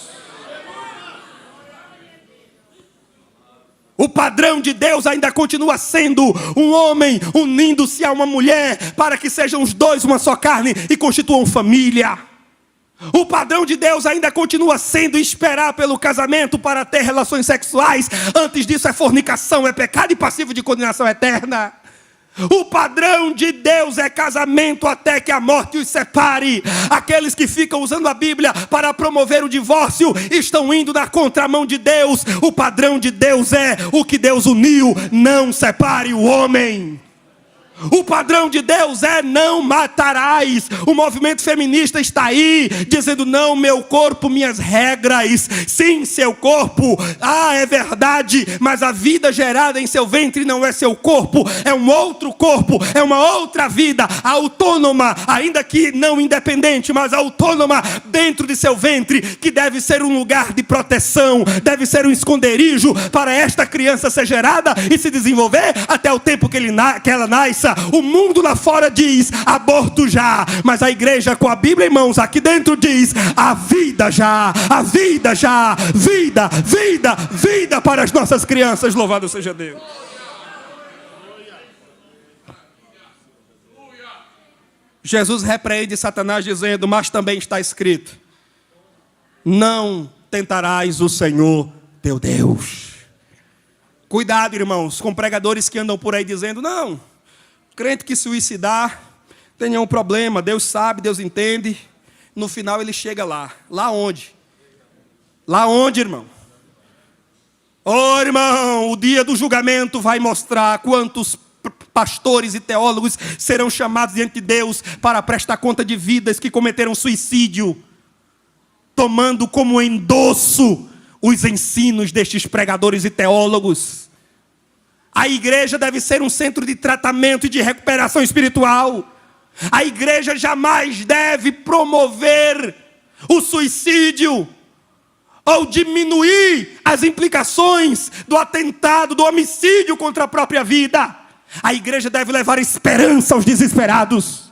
Speaker 2: O padrão de Deus ainda continua sendo um homem unindo-se a uma mulher para que sejam os dois uma só carne e constituam família. O padrão de Deus ainda continua sendo esperar pelo casamento para ter relações sexuais. Antes disso é fornicação, é pecado e passivo de condenação eterna. O padrão de Deus é casamento até que a morte os separe. Aqueles que ficam usando a Bíblia para promover o divórcio estão indo na contramão de Deus. O padrão de Deus é o que Deus uniu, não separe o homem. O padrão de Deus é não matarás. O movimento feminista está aí dizendo não, meu corpo, minhas regras. Sim, seu corpo, é verdade, mas a vida gerada em seu ventre não é seu corpo, é um outro corpo, é uma outra vida autônoma, ainda que não independente, mas autônoma dentro de seu ventre, que deve ser um lugar de proteção, deve ser um esconderijo para esta criança ser gerada e se desenvolver até o tempo que ela nasça. O mundo lá fora diz aborto já, mas a igreja com a Bíblia em mãos aqui dentro diz a vida já, a vida já, vida, vida, vida para as nossas crianças. Louvado seja Deus. Jesus repreende Satanás dizendo, mas também está escrito, não tentarás o Senhor teu Deus. Cuidado, irmãos, com pregadores que andam por aí dizendo, não, crente que suicidar
Speaker 1: tem nenhum problema, Deus sabe, Deus entende. No final ele chega lá. Lá onde? Lá onde, irmão? Oh, irmão, o dia do julgamento vai mostrar quantos pastores e teólogos serão chamados diante de Deus para prestar conta de vidas que cometeram suicídio, tomando como endosso os ensinos destes pregadores e teólogos. A igreja deve ser um centro de tratamento e de recuperação espiritual. A igreja jamais deve promover o suicídio ou diminuir as implicações do atentado, do homicídio contra a própria vida. A igreja deve levar esperança aos desesperados.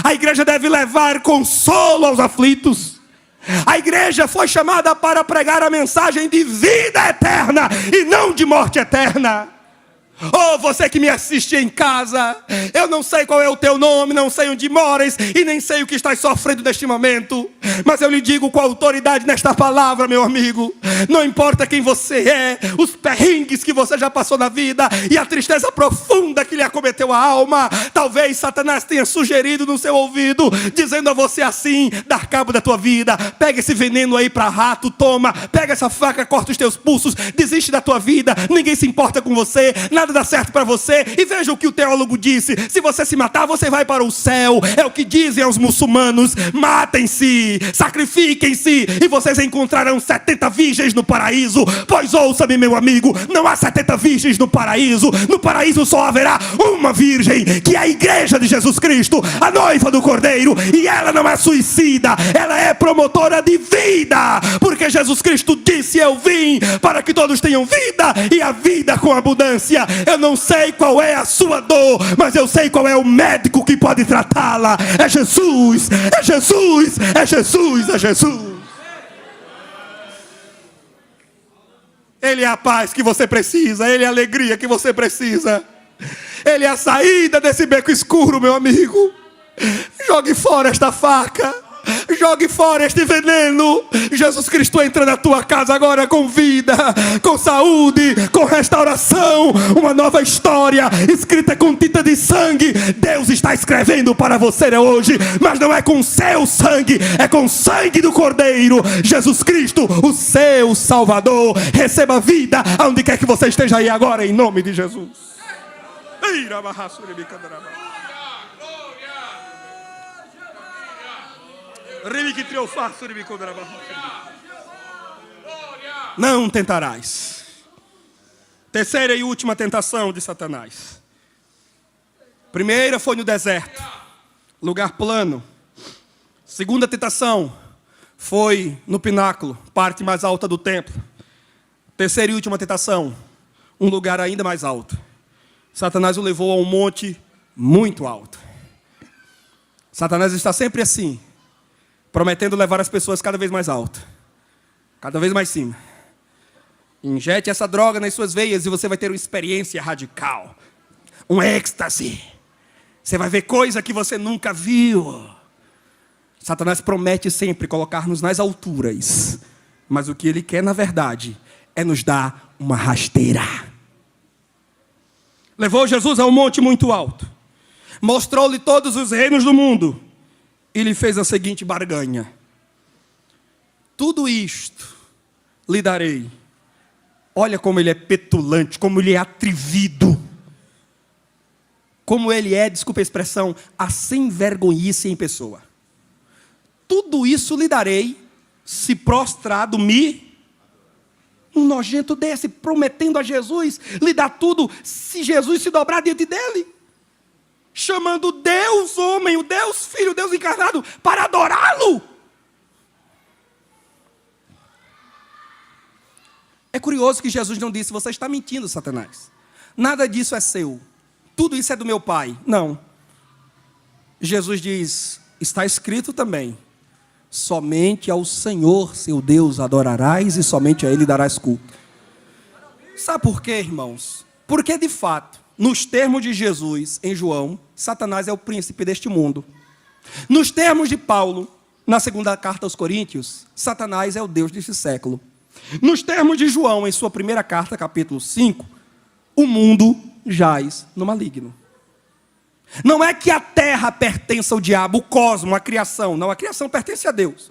Speaker 1: A igreja deve levar consolo aos aflitos. A igreja foi chamada para pregar a mensagem de vida eterna e não de morte eterna. Oh, você que me assiste em casa, eu não sei qual é o teu nome, não sei onde moras e nem sei o que estás sofrendo neste momento, mas eu lhe digo com autoridade nesta palavra, meu amigo, não importa quem você é, os perrengues que você já passou na vida e a tristeza profunda que lhe acometeu a alma, talvez Satanás tenha sugerido no seu ouvido, dizendo a você assim: dar cabo da tua vida, pega esse veneno aí para rato, toma, pega essa faca, corta os teus pulsos, desiste da tua vida, ninguém se importa com você, nada dá certo para você. E veja o que o teólogo disse: se você se matar, você vai para o céu. É o que dizem aos muçulmanos: matem-se, sacrifiquem-se, e vocês encontrarão 70 virgens no paraíso. Pois ouça-me, meu amigo, não há 70 virgens no paraíso. No paraíso só haverá uma virgem, que é a igreja de Jesus Cristo, a noiva do Cordeiro. E ela não é suicida, ela é promotora de vida, porque Jesus Cristo disse: eu vim para que todos tenham vida e a vida com abundância. Eu não sei qual é a sua dor, mas eu sei qual é o médico que pode tratá-la. É Jesus, é Jesus, é Jesus, é Jesus. Ele é a paz que você precisa, Ele é a alegria que você precisa, Ele é a saída desse beco escuro, meu amigo. Jogue fora esta faca, jogue fora este veneno. Jesus Cristo entra na tua casa agora com vida, com saúde, com restauração. Uma nova história escrita com tinta de sangue. Deus está escrevendo para você hoje, mas não é com seu sangue, é com o sangue do Cordeiro. Jesus Cristo, o seu Salvador. Receba vida aonde quer que você esteja aí agora, em nome de Jesus. Não tentarás. Terceira e última tentação de Satanás. Primeira foi no deserto, lugar plano. Segunda tentação foi no pináculo, parte mais alta do templo. Terceira e última tentação, um lugar ainda mais alto. Satanás o levou a um monte muito alto. Satanás está sempre assim, prometendo levar as pessoas cada vez mais alto, cada vez mais cima. Injete essa droga nas suas veias e você vai ter uma experiência radical, um êxtase. Você vai ver coisa que você nunca viu. Satanás promete sempre colocar-nos nas alturas, mas o que ele quer, na verdade, é nos dar uma rasteira. Levou Jesus a um monte muito alto, mostrou-lhe todos os reinos do mundo e lhe fez a seguinte barganha: tudo isto lhe darei. Olha como ele é petulante, como ele é atrevido, como ele é, desculpa a expressão, a sem vergonhice em pessoa. Tudo isso lhe darei, se prostrado me... Um nojento desse, prometendo a Jesus lhe dar tudo, se Jesus se dobrar diante dele, chamando Deus homem, o Deus Filho, o Deus encarnado, para adorá-lo. É curioso que Jesus não disse: você está mentindo, Satanás, nada disso é seu, tudo isso é do meu Pai. Não. Jesus diz: está escrito também: somente ao Senhor seu Deus adorarás e somente a Ele darás culto. Sabe por quê, irmãos? Porque de fato, nos termos de Jesus em João, Satanás é o príncipe deste mundo. Nos termos de Paulo, na segunda carta aos Coríntios, Satanás é o Deus deste século. Nos termos de João, em sua primeira carta, capítulo 5, o mundo jaz no maligno.
Speaker 2: Não é que a terra pertence ao diabo, o cosmo, a criação. Não, a criação pertence a Deus.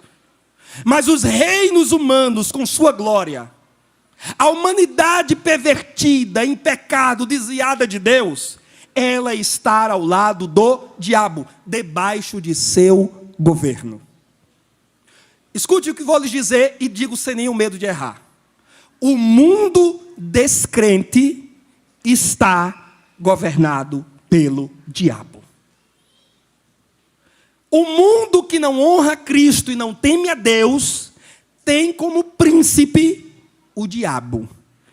Speaker 2: Mas os reinos humanos com sua glória, a humanidade pervertida, em pecado, desviada de Deus, ela está ao lado do diabo, debaixo de seu governo. Escute o que vou lhes dizer e digo sem nenhum medo de errar. O mundo descrente está governado pelo diabo. O mundo que não honra Cristo e não teme a Deus, tem como príncipe o diabo.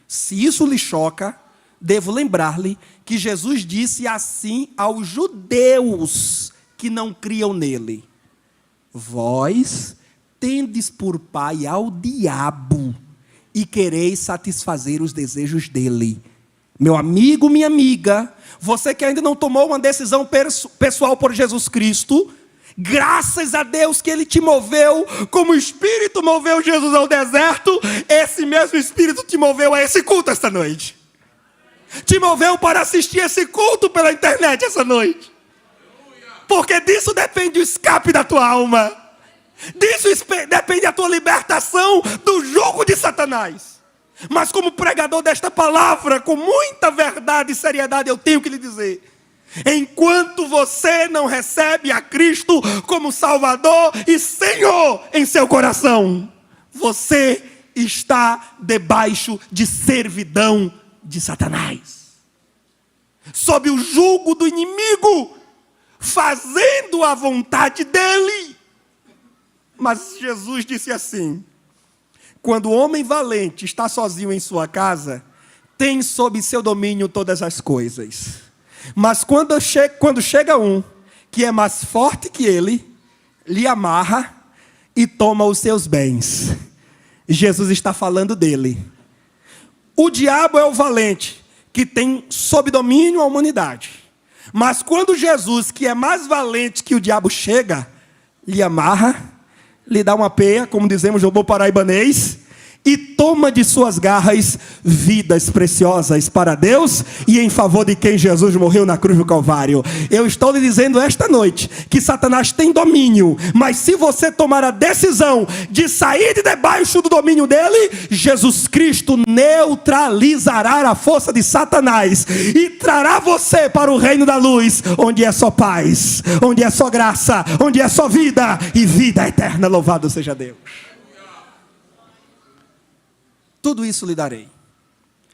Speaker 2: Se isso lhe choca, devo lembrar-lhe que Jesus disse assim aos judeus que não criam nele: vós tendes por pai ao diabo e quereis satisfazer os desejos dele. Meu amigo, minha amiga, você que ainda não tomou uma decisão pessoal por Jesus Cristo, graças a Deus que Ele te moveu, como o Espírito moveu Jesus ao deserto, esse mesmo Espírito te moveu a esse culto esta noite. Te moveu para assistir esse culto pela internet essa noite. Porque disso depende o escape da tua alma. Disso depende a tua libertação do jugo de Satanás. Mas como pregador desta palavra, com muita verdade e seriedade, eu tenho que lhe dizer: enquanto você não recebe a Cristo como Salvador e Senhor em seu coração, você está debaixo de servidão de Satanás, sob o jugo do inimigo, fazendo a vontade dele. Mas Jesus disse assim: quando o homem valente está sozinho em sua casa, tem sob seu domínio todas as coisas. Mas quando chega um que é mais forte que ele, lhe amarra e toma os seus bens. Jesus está falando dele. O diabo é o valente que tem sob domínio a humanidade. Mas quando Jesus, que é mais valente que o diabo, chega, lhe amarra, lhe dá uma peia, como dizemos no bom paraibanês, e toma de suas garras vidas preciosas para Deus e em favor de quem Jesus morreu na cruz do Calvário. Eu estou lhe dizendo esta noite que Satanás tem domínio, mas se você tomar a decisão de sair de debaixo do domínio dele, Jesus Cristo neutralizará a força de Satanás e trará você para o reino da luz, onde é só paz, onde é só graça, onde é só vida e vida eterna. Louvado seja Deus. Tudo isso lhe darei.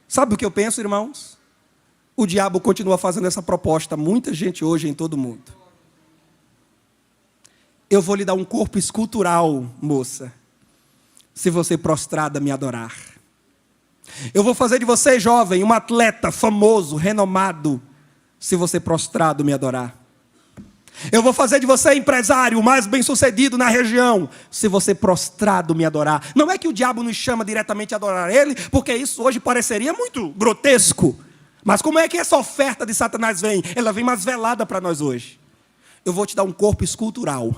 Speaker 2: Sabe o que eu penso, irmãos? O diabo continua fazendo essa proposta a muita gente hoje em todo o mundo. Eu vou lhe dar um corpo escultural, moça, se você prostrada me adorar. Eu vou fazer de você, jovem, um atleta famoso, renomado, se você prostrado me adorar. Eu vou fazer de você empresário, o mais bem sucedido na região, se você prostrado me adorar. Não é que o diabo nos chama diretamente a adorar ele, porque isso hoje pareceria muito grotesco. Mas como é que essa oferta de Satanás vem? Ela vem mais velada para nós hoje. Eu vou te dar um corpo escultural.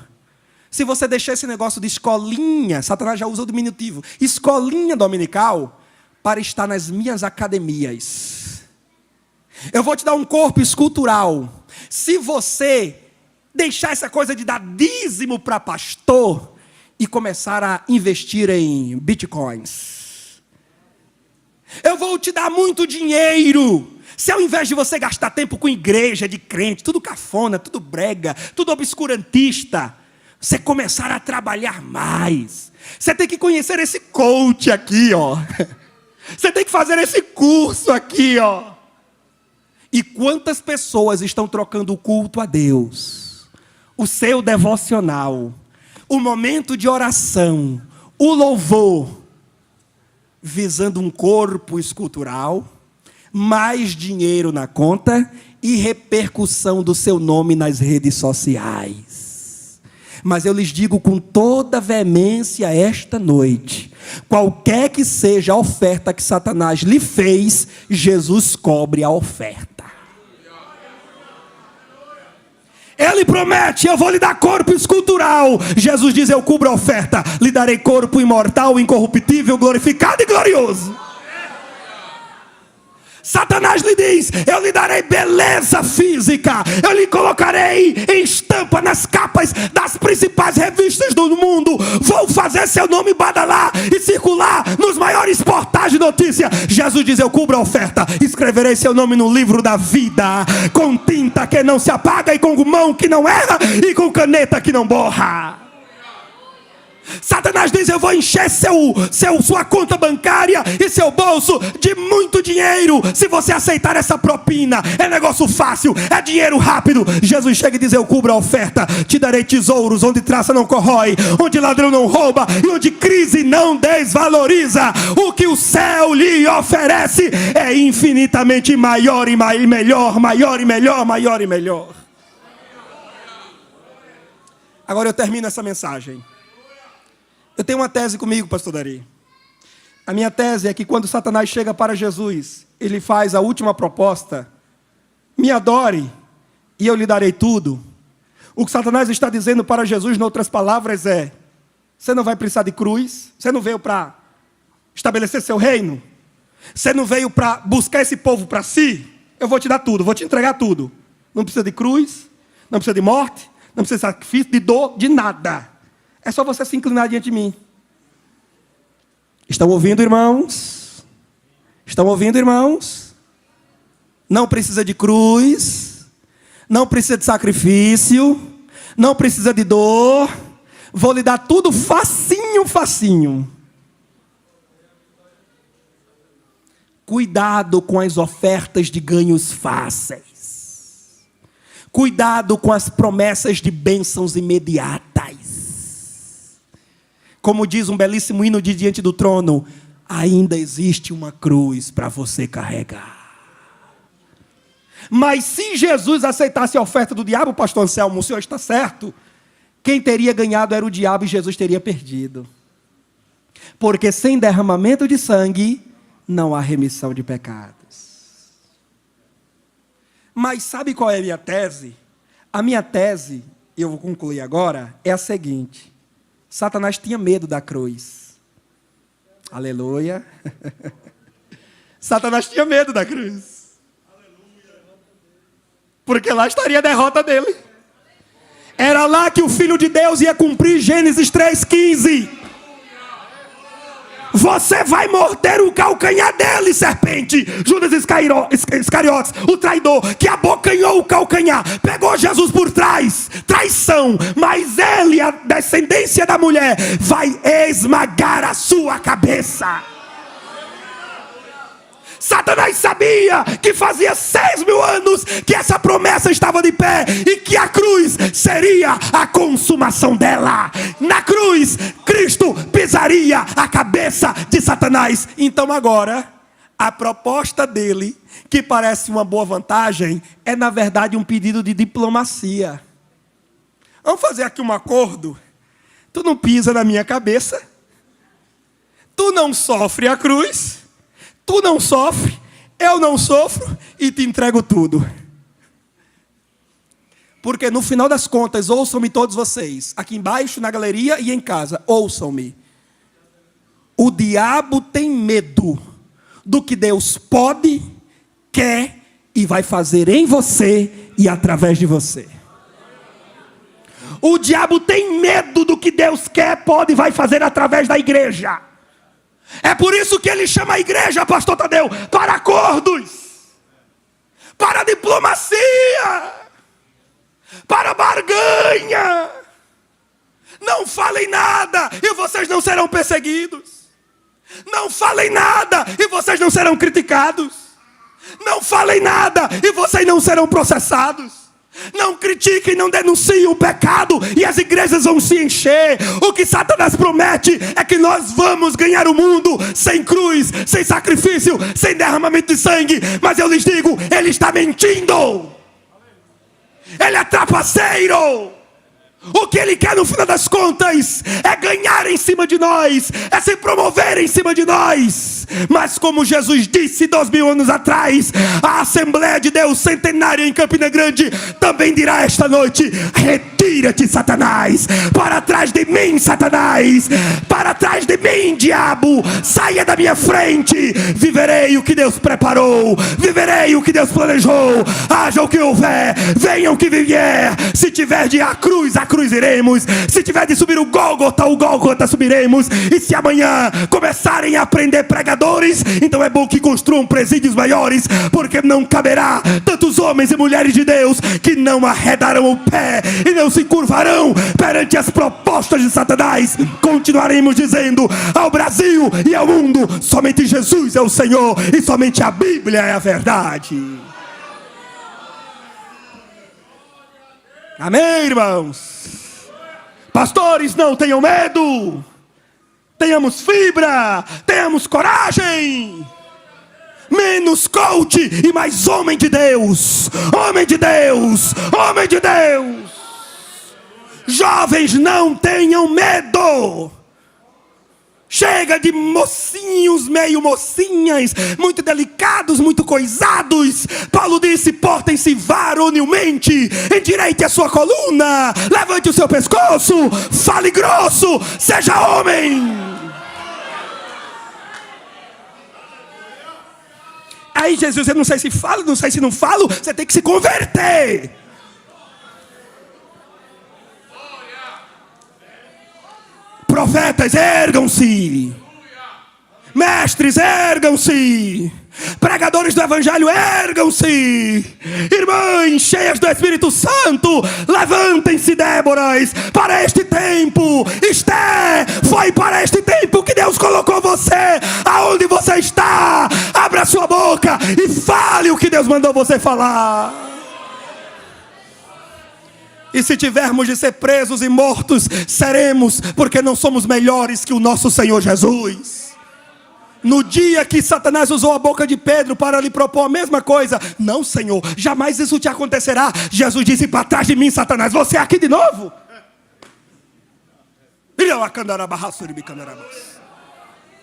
Speaker 2: Se você deixar esse negócio de escolinha, Satanás já usa o diminutivo, escolinha dominical, para estar nas minhas academias. Eu vou te dar um corpo escultural. Se você deixar essa coisa de dar dízimo para pastor e começar a investir em bitcoins. Eu vou te dar muito dinheiro. Se ao invés de você gastar tempo com igreja de crente, tudo cafona, tudo brega, tudo obscurantista, você começar a trabalhar mais. Você tem que conhecer esse coach aqui, ó. Você tem que fazer esse curso aqui, ó. E quantas pessoas estão trocando o culto a Deus, o seu devocional, o momento de oração, o louvor, visando um corpo escultural, mais dinheiro na conta e repercussão do seu nome nas redes sociais. Mas eu lhes digo com toda veemência esta noite: qualquer que seja a oferta que Satanás lhe fez, Jesus cobre a oferta. Ele promete: eu vou lhe dar corpo escultural. Jesus diz: eu cubro a oferta, lhe darei corpo imortal, incorruptível, glorificado e glorioso. Satanás lhe diz: eu lhe darei beleza física, eu lhe colocarei em estampa nas capas das principais revistas do mundo, vou fazer seu nome badalar e circular nos maiores portais de notícia. Jesus diz: eu cubro a oferta, escreverei seu nome no livro da vida, com tinta que não se apaga, e com mão que não erra, e com caneta que não borra. Satanás diz: eu vou encher sua conta bancária e seu bolso de muito dinheiro, se você aceitar essa propina. É negócio fácil, é dinheiro rápido. Jesus chega e diz: eu cubro a oferta, te darei tesouros onde traça não corrói, onde ladrão não rouba e onde crise não desvaloriza. O que o céu lhe oferece é infinitamente maior e melhor, maior e melhor, maior e melhor. Agora eu termino essa mensagem. Eu tenho uma tese comigo, pastor Dari. A minha tese é que quando Satanás chega para Jesus, ele faz a última proposta: me adore e eu lhe darei tudo. O que Satanás está dizendo para Jesus, em outras palavras, é: você não vai precisar de cruz, você não veio para estabelecer seu reino, você não veio para buscar esse povo para si, eu vou te dar tudo, vou te entregar tudo. Não precisa de cruz, não precisa de morte, não precisa de sacrifício, de dor, de nada. É só você se inclinar diante de mim. Estão ouvindo, irmãos? Estão ouvindo, irmãos? Não precisa de cruz, não precisa de sacrifício, não precisa de dor. Vou lhe dar tudo facinho, facinho. Cuidado com as ofertas de ganhos fáceis. Cuidado com as promessas de bênçãos imediatas. Como diz um belíssimo hino de Diante do Trono: ainda existe uma cruz para você carregar. Mas se Jesus aceitasse a oferta do diabo, pastor Anselmo, o senhor está certo, quem teria ganhado era o diabo e Jesus teria perdido. Porque sem derramamento de sangue não há remissão de pecados. Mas sabe qual é a minha tese? A minha tese, e eu vou concluir agora, é a seguinte: Satanás tinha medo da cruz. Aleluia. Satanás tinha medo da cruz. Porque lá estaria a derrota dele. Era lá que o Filho de Deus ia cumprir Gênesis 3,15. Você vai morder o calcanhar dele, serpente. Judas Iscariotes, o traidor, que abocanhou o calcanhar, pegou Jesus por trás, traição. Mas ele, a descendência da mulher, vai esmagar a sua cabeça. Satanás sabia que fazia 6.000 anos que essa promessa estava de pé e que a cruz seria a consumação dela. Na cruz, Cristo pisaria a cabeça de Satanás. Então agora, a proposta dele, que parece uma boa vantagem, é na verdade um pedido de diplomacia. Vamos fazer aqui um acordo. Tu não pisa na minha cabeça, tu não sofre a cruz, tu não sofre, eu não sofro e te entrego tudo. Porque no final das contas, ouçam-me todos vocês, aqui embaixo, na galeria e em casa, ouçam-me. O diabo tem medo do que Deus pode, quer e vai fazer em você e através de você. O diabo tem medo do que Deus quer, pode e vai fazer através da igreja. É por isso que ele chama a igreja, pastor Tadeu, para acordos, para diplomacia, para barganha. Não falem nada e vocês não serão perseguidos. Não falem nada e vocês não serão criticados. Não falem nada e vocês não serão processados. Não critiquem, não denunciem o pecado e as igrejas vão se encher. O que Satanás promete é que nós vamos ganhar o mundo sem cruz, sem sacrifício, sem derramamento de sangue. Mas eu lhes digo, ele está mentindo. Ele é trapaceiro. O que ele quer no final das contas é ganhar em cima de nós, é se promover em cima de nós. Mas como Jesus disse 2000 anos atrás, a Assembleia de Deus centenária em Campina Grande também dirá esta noite: retira-te, Satanás, para trás de mim, Satanás, para trás de mim, diabo, saia da minha frente. Viverei o que Deus preparou, viverei o que Deus planejou. Haja o que houver, venha o que vier. Se tiver de ir à cruz iremos. Se tiver de subir o Gólgota subiremos. E se amanhã começarem a prender pregadores, então é bom que construam presídios maiores, porque não caberá tantos homens e mulheres de Deus que não arredarão o pé e não se curvarão perante as propostas de Satanás. Continuaremos dizendo ao Brasil e ao mundo: somente Jesus é o Senhor e somente a Bíblia é a verdade. Amém, irmãos? Pastores, não tenham medo. Tenhamos fibra, tenhamos coragem. Menos coach e mais homem de Deus. Homem de Deus, homem de Deus. Jovens, não tenham medo. Chega de mocinhos, meio mocinhas, muito delicados, muito coisados. Paulo disse: portem-se varonilmente, endireite a sua coluna, levante o seu pescoço, fale grosso, seja homem. Aí Jesus, eu não sei se falo, não sei se não falo, você tem que se converter. Profetas, ergam-se. Mestres, ergam-se. Pregadores do Evangelho, ergam-se. Irmãs cheias do Espírito Santo, levantem-se, Déboras, para este tempo. Esther, foi para este tempo que Deus colocou você. Aonde você está, abra sua boca e fale o que Deus mandou você falar. E se tivermos de ser presos e mortos, seremos, porque não somos melhores que o nosso Senhor Jesus. No dia que Satanás usou a boca de Pedro para lhe propor a mesma coisa: não, Senhor, jamais isso te acontecerá. Jesus disse: para trás de mim, Satanás, você é aqui de novo?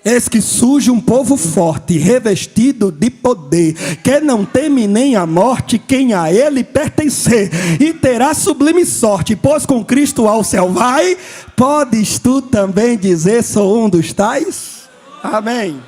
Speaker 2: Eis que surge um povo forte, revestido de poder, que não teme nem a morte quem a ele pertencer, e terá sublime sorte, pois com Cristo ao céu vai. Podes tu também dizer: sou um dos tais? Amém.